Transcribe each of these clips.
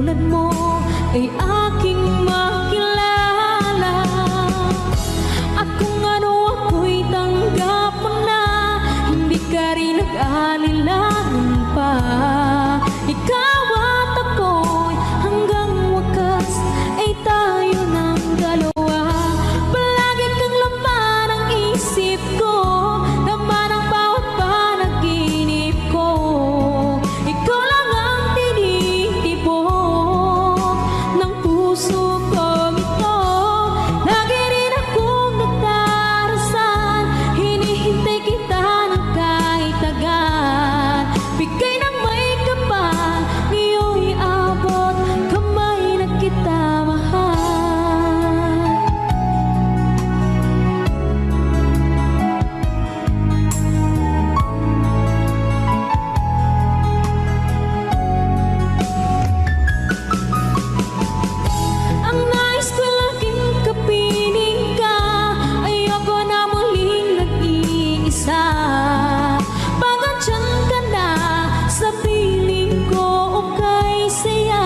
tulad mo ay aking makilala. At kung ano ako'y tanggap mo na, hindi ka rin nag-alilangan pa. Ikaw at ako'y hanggang wakas ay tayo ng dalawa. Palagi kang laman ang isip ko, laman ang bawat panaginip ko. Ikaw lang ang tinitibok ng puso kong ito. Lagi rin akong nagdarasal, hinihintay kita ng kahit agad. Bigay ng may kapal, ngayon'y abot kamay na kita mahal. Ang nais ko laging kapiling ka, ayoko na muling nag-iisa. Pag andyan ka na sa piling ko, okay saya.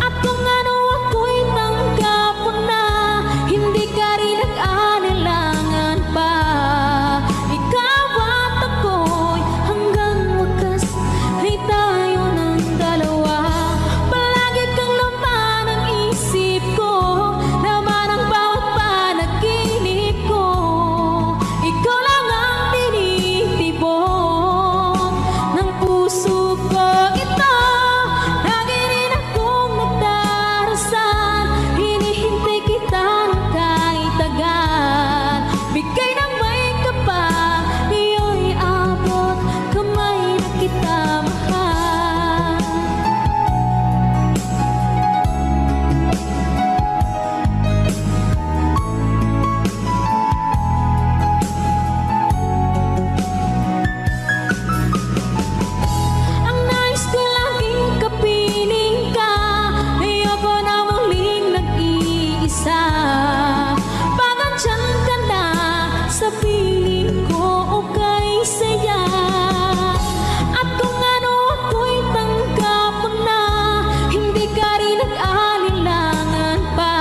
At kung ano ako'y tanggap mo na, hindi ka rin nag-anilangan pa. Ikaw at ako'y hanggang wakas ay tayo ng dalawa. Palagi kang laman ang isip ko, laman ang bawat panaginip ko. Ikaw lang ang tinitibok ng puso ko ito. Lagi rin akong nagdarasal, hinihintay kita ng kahit agad. Bigay ng may kapal, ngayon'y abot kamay na kita mahal. Ang nais ko laging kapiling ka, ayoko na muling nag-iisa. Pag andyan ka na sa piling ko, okay saya. At kung ano ako'y tanggap mo na, hindi ka rin nag-alilangan pa.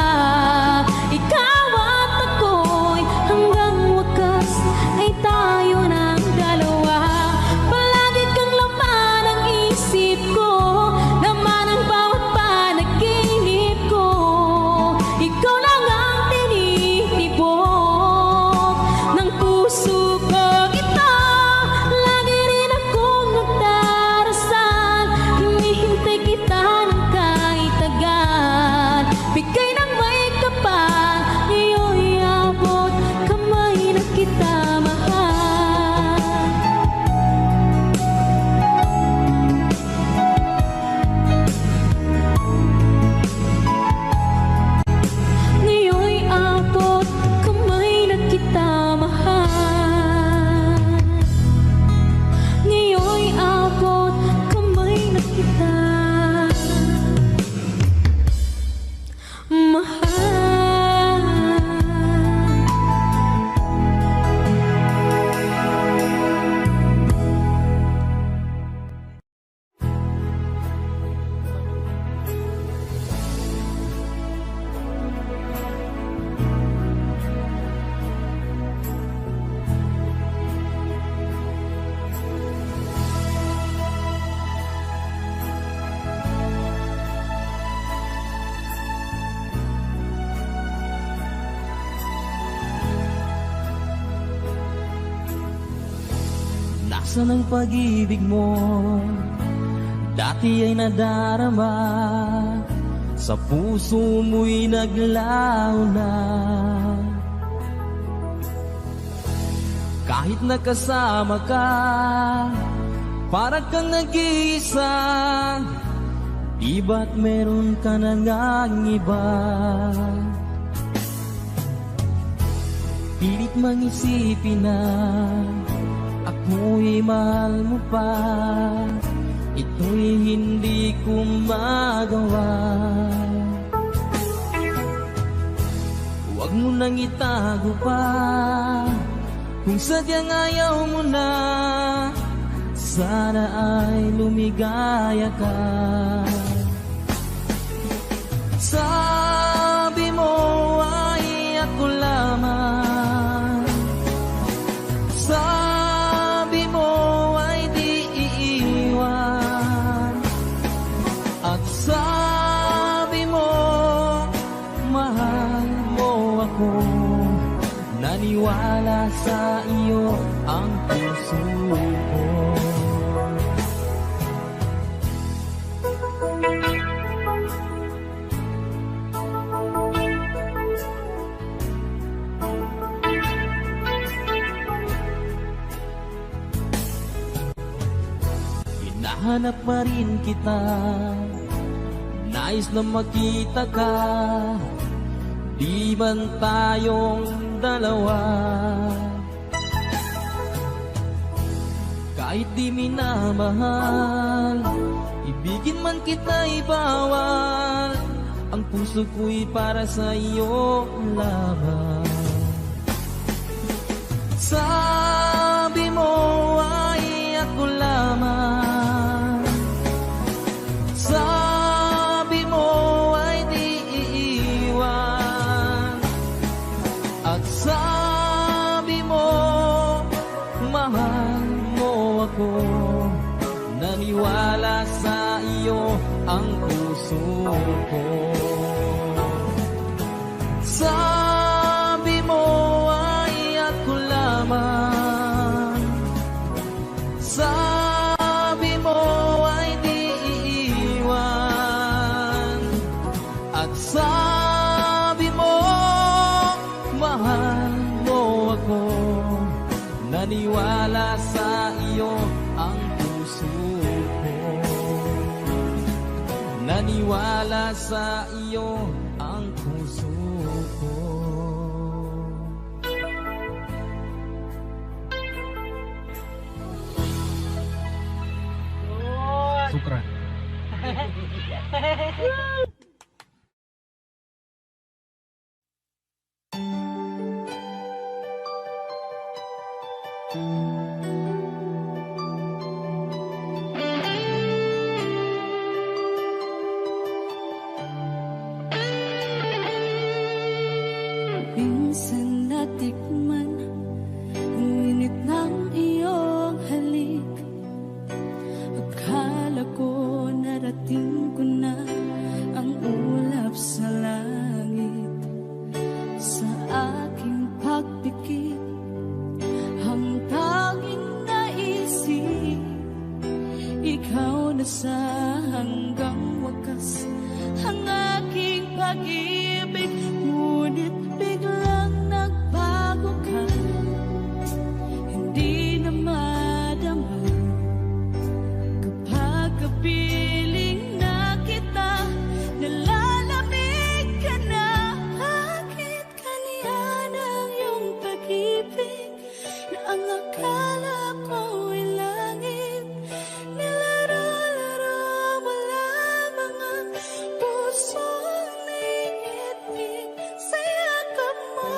Ikaw at ako'y hanggang wakas ay tayo ng dalawa. Palagi kang laman ang isip ko, laman ang bawat panaginip ko. Ikaw lang ang tinitibok ng puso ko ito. Lagi rin akong nagdarasal, hinihintay kita ng kahit agad. Bigay ng may kapal, ngayon'y abot kamay na kita mahal. Ngayon'y abot kamay na kita mahal. Ngayon'y abot kamay na kita mahal. Nasaan ang pag-ibig mo? Dati ay nadarama, sa puso mo'y naglaho na. Kahit nakasama ka, para kang nag-iisa. Di ba't meron ka na ngang iba? Pilit mang isipin na ako'y mahal mo pa, ito'y hindi ko magawa. Huwag mo nang itago pa, kung sadyang ayaw mo na, sana ay lumigaya ka. Sabi mo ay ako lamang, sabi mo ay di iiwan, at sabi mo mahal mo ako. Naniwala sa iyo ang puso ko. Hinahanap pa rin kita, nais na makita ka. Di man tayong dalawa, kahit di minamahal, ibigin man kita'y bawal. Ang puso ko'y para sa iyo lamang. Sabi mo ay ako lamang, sabi mo ay di iiwan, at sabi mo mahal mo ako. Naniwala sa iyo ang puso ko. Sabi mo ay ako lamang, sabi mo ay di iiwan, at sabi mo mahal mo ako. Naniwala sa iyo ang puso ko. Naniwala sa iyo ang puso ko. Sukran. Minsan natikman ang init ng iyong halik. Akala ko narating ko na ang ulap sa langit. Sa aking pagpikit, ang tanging naisip, ikaw na sa hanggang wakas ang aking pag-ibig. Ngunit biglang nagbago ka, hindi na madama. Kapag kapiling na kita, nalalamig ka na. Bakit kaniyan ang iyong pag-ibig na ang akala ko'y langit? Nilaro-laro mo lamang ang pusong iitig sa yakap mo.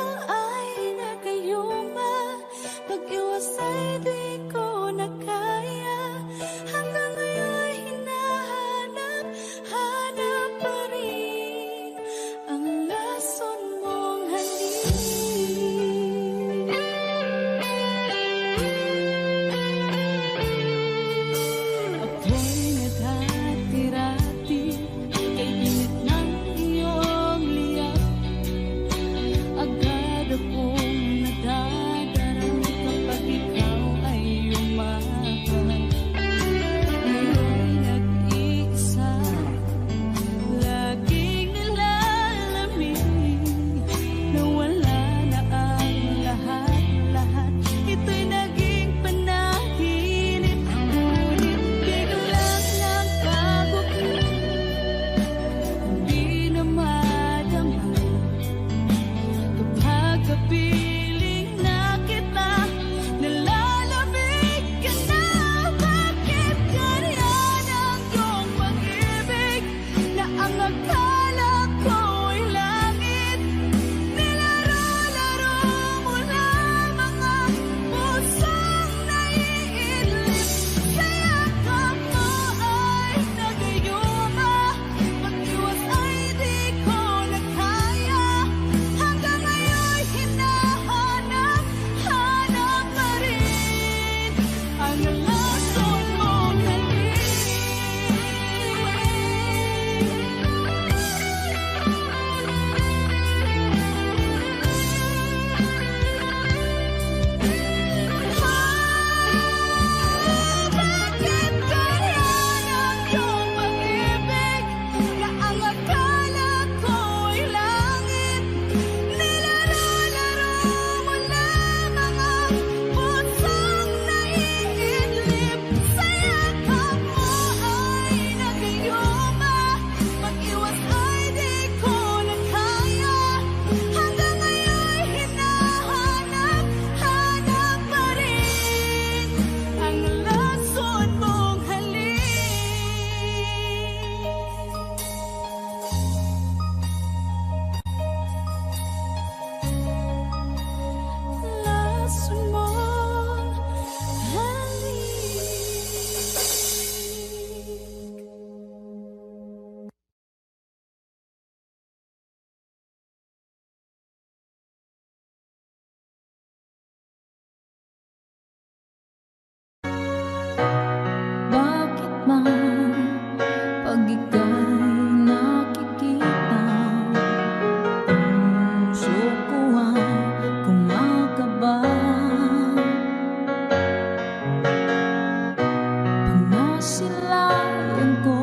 masilayan ko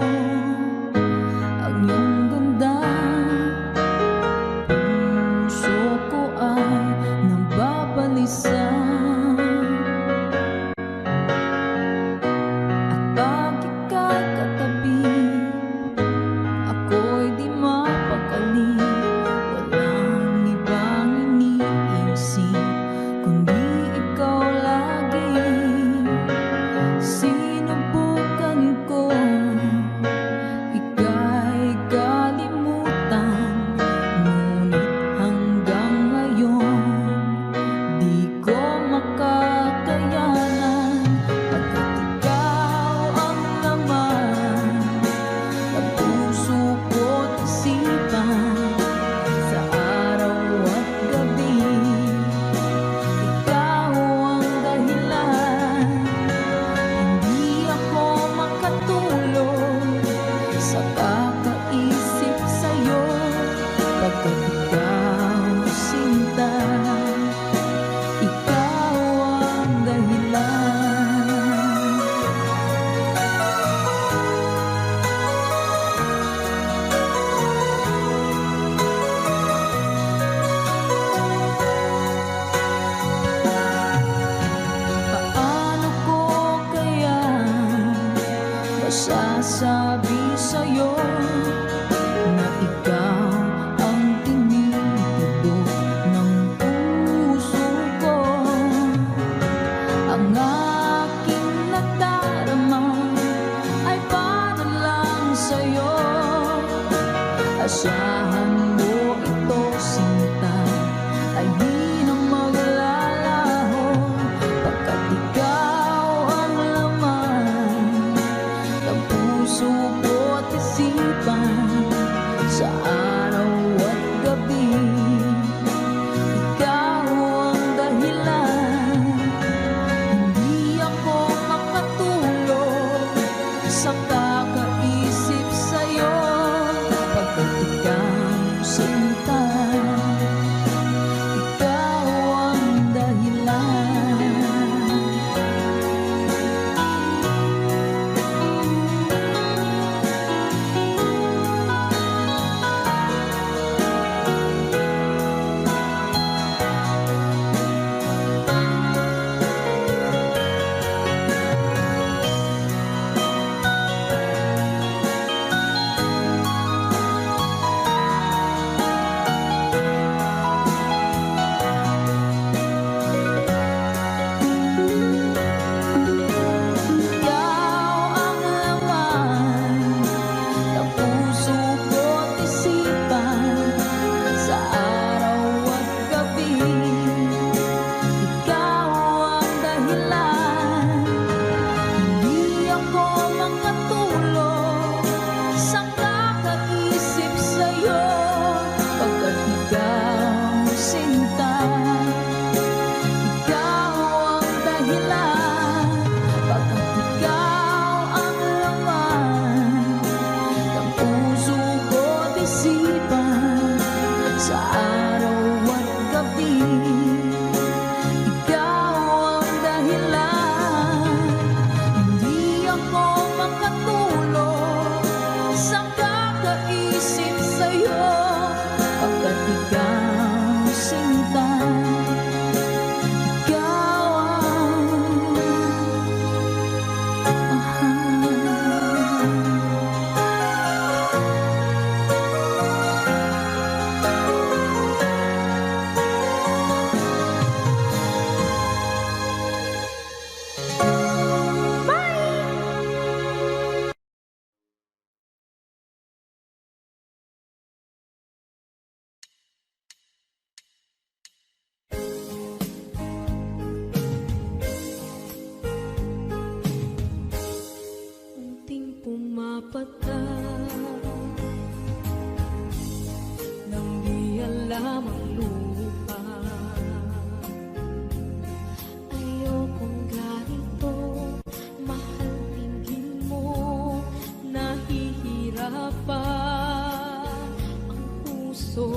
ang iyong ganda. Puso ko ay nababalisa, at pag ika'y katabi, ako'y di mapakali. Walang ibang iniisip kundi ikaw lagi. Sinubukan ko ika'y kalimutan, ngunit hanggang ngayon di ko makakayanan. Pagkat ikaw ang laman ng puso ko't isipan, sa araw at gabi ikaw ang dahilan. Hindi ako makatulog sa kakaisip sa'yo, pagkat ikaw sinta, ikaw ang dahilan. Paano ko kaya masasabi sa'yo na ikaw ang tinitibok ng puso ko? Ang aking nadarama ay para lang sa'yo. Asahan mo ito, sinta, ay di na maglalaho, pagkat ikaw ang laman ng puso ko't isipan, sa araw at gabi ikaw ang dahilan. Hindi ako makatulog sa kakaisip sa'yo, pagkat ikaw sinta, ikaw ang dahilan. Ikaw ang laman ng puso ko't isipan, sa araw at gabi ikaw ang dahilan. Hindi ako makatulog sa kakaisip sa'yo, pagkat ikaw sinta, ikaw ang dahilan. Pagkat ikaw ang laman ng puso ko't isipan, sa araw at gabi ikaw ang dahilan. Hindi ako makatulog sa kakaisip sa'yo, pagkat ikaw sinta, ikaw ang mahal. Unting pumapatak nang di alam ang lupa. Ayokong ganito, mahal, tingin mo, nahihirapan ang puso.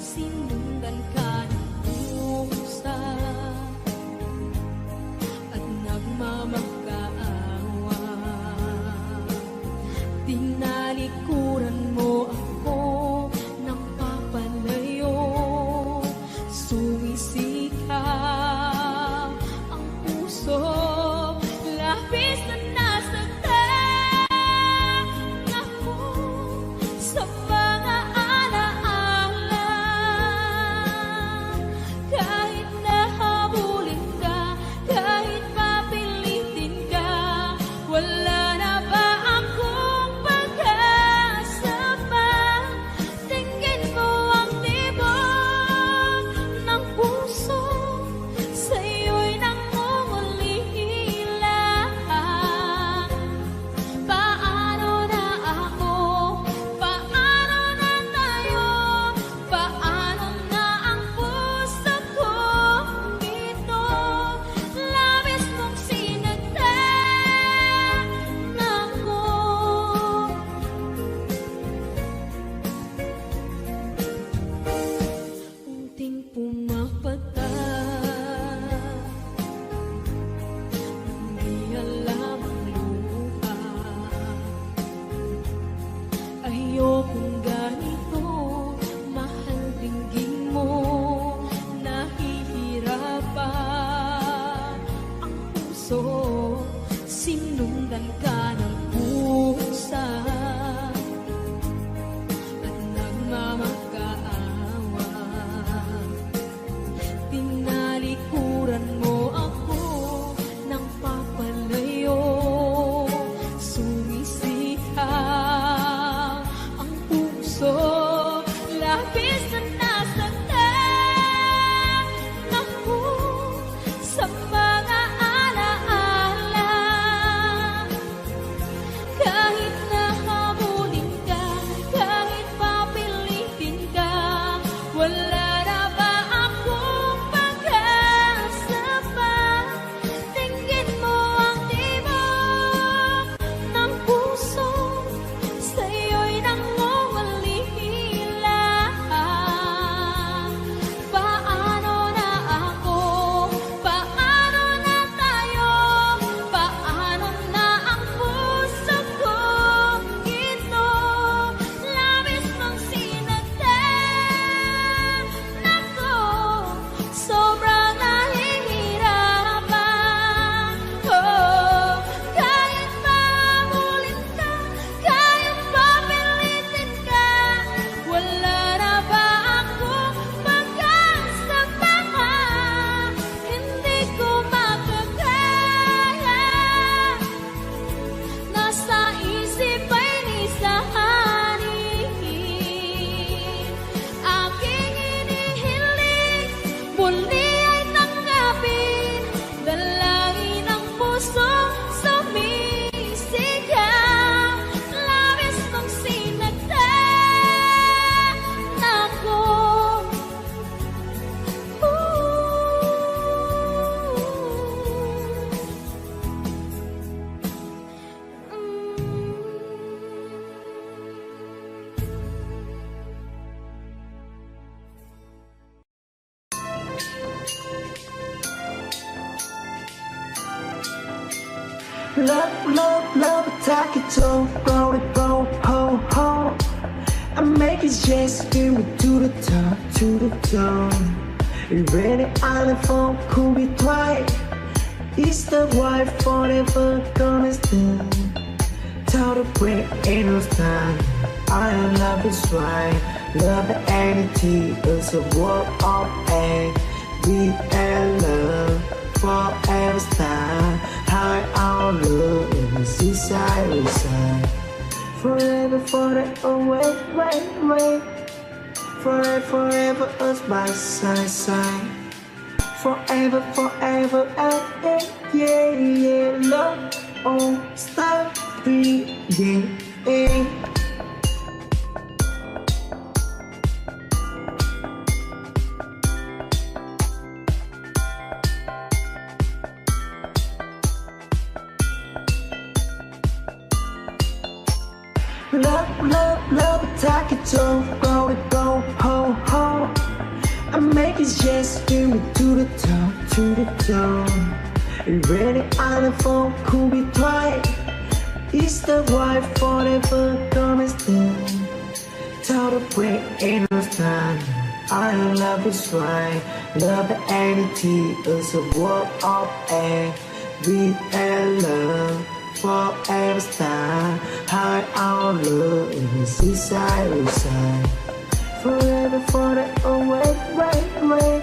Sinundan ka ng pusa at nagmamakaawa. Love, love, love, attack it all, go, go, ho, ho. I make it just give me to the top, to the top. You ready on the phone, could be twice. It's the wife forever gonna stand. Tell the break ain't no time. I am love is right. Love the entity is a world of A. We and love forever style. High our love in the seaside we side. Forever, forever, wait, wait, wait. Forever, forever, us by side, side. Forever, forever, yeah, yeah, love, oh, stop, breathing, Love, love, love, attack it all, go, go, ho, ho. I make it just give me to the top, to the top. You ready on the phone, could be twice. It's the wife forever gonna stand. Tell the break ain't no time. I love is right. Love the entity is a world of A. We and love forever style. High our love in the seaside we side. Forever, forever, wait, wait, wait.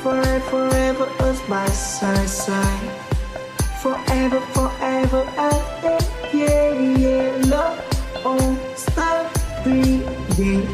Forever, forever, us by side, side. Forever, forever, yeah, yeah, love, oh, stop breathing,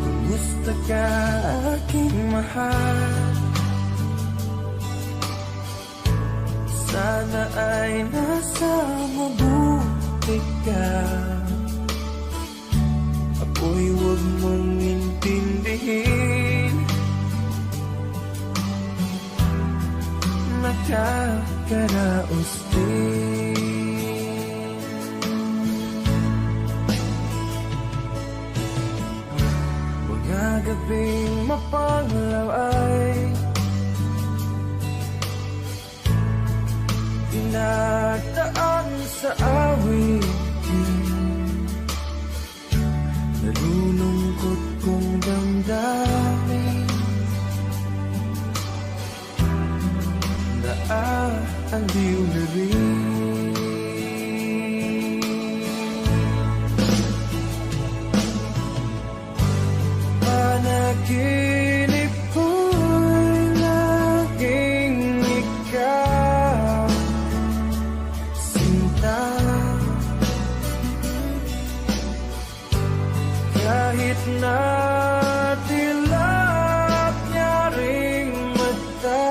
Kumusta ka aking mahal? Sana ay nasa mabuti ka. Ako'y huwag mong intindihin. Nakakaraos din. Mga gabing mapanglaw ay dinadaan sa awitin. Nalulungkot kong damdamin. Naaaliw na rin. Panaginip ko'y laging ikaw, sinta. Kahit na dilap niya ring mata,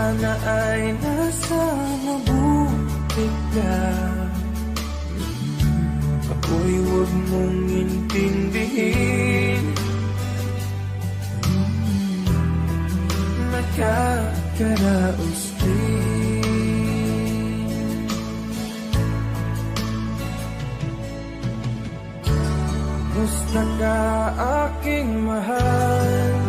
sana ay nasa mabuti ka. Ako'y huwag mong intindihin, nakakaraos din. Musta ka aking mahal?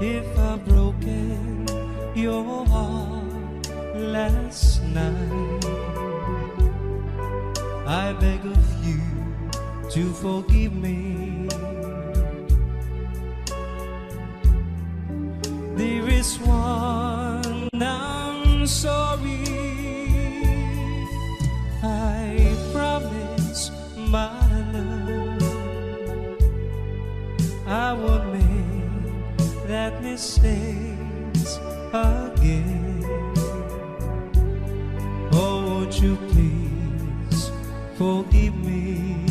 If I've broken your heart last night, I beg of you to forgive me. There is one I'm sorry, I promise my love. I won't make that mistakes again. Oh, won't you please forgive me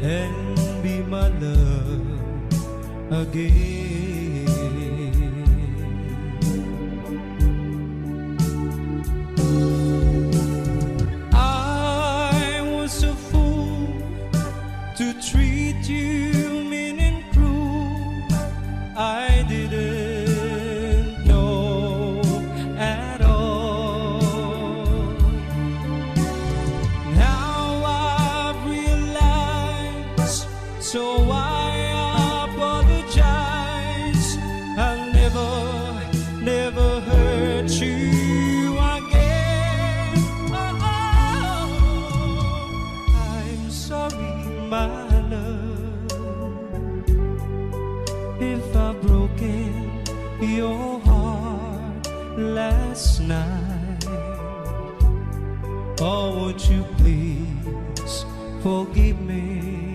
and be my love again. I was a fool to treat you mean and cruel. I didn't know at all. Now I've realized, so I apologize. I'll never hurt you again. Oh, I'm sorry, my love, if I've broken your heart last night. Oh, won't you please forgive me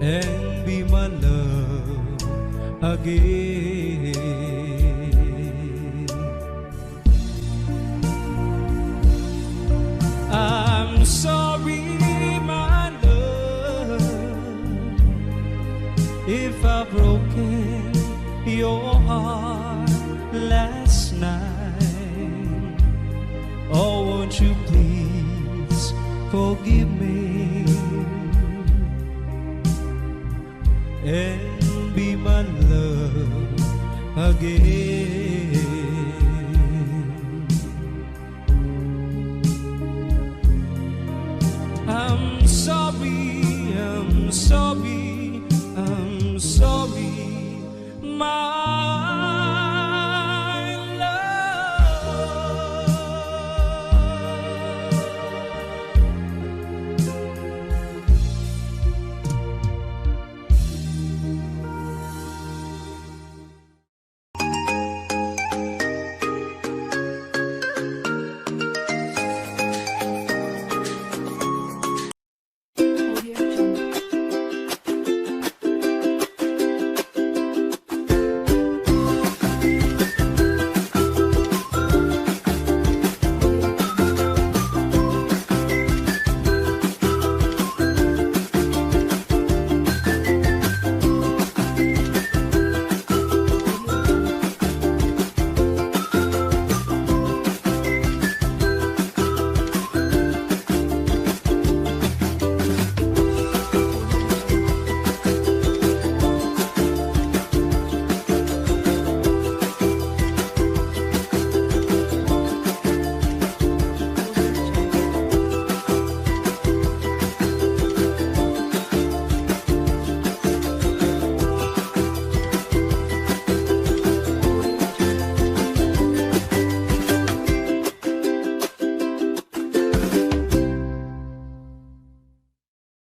and be my love again. I'm sorry, my love, if I've broken your heart last night. Oh, won't you please forgive me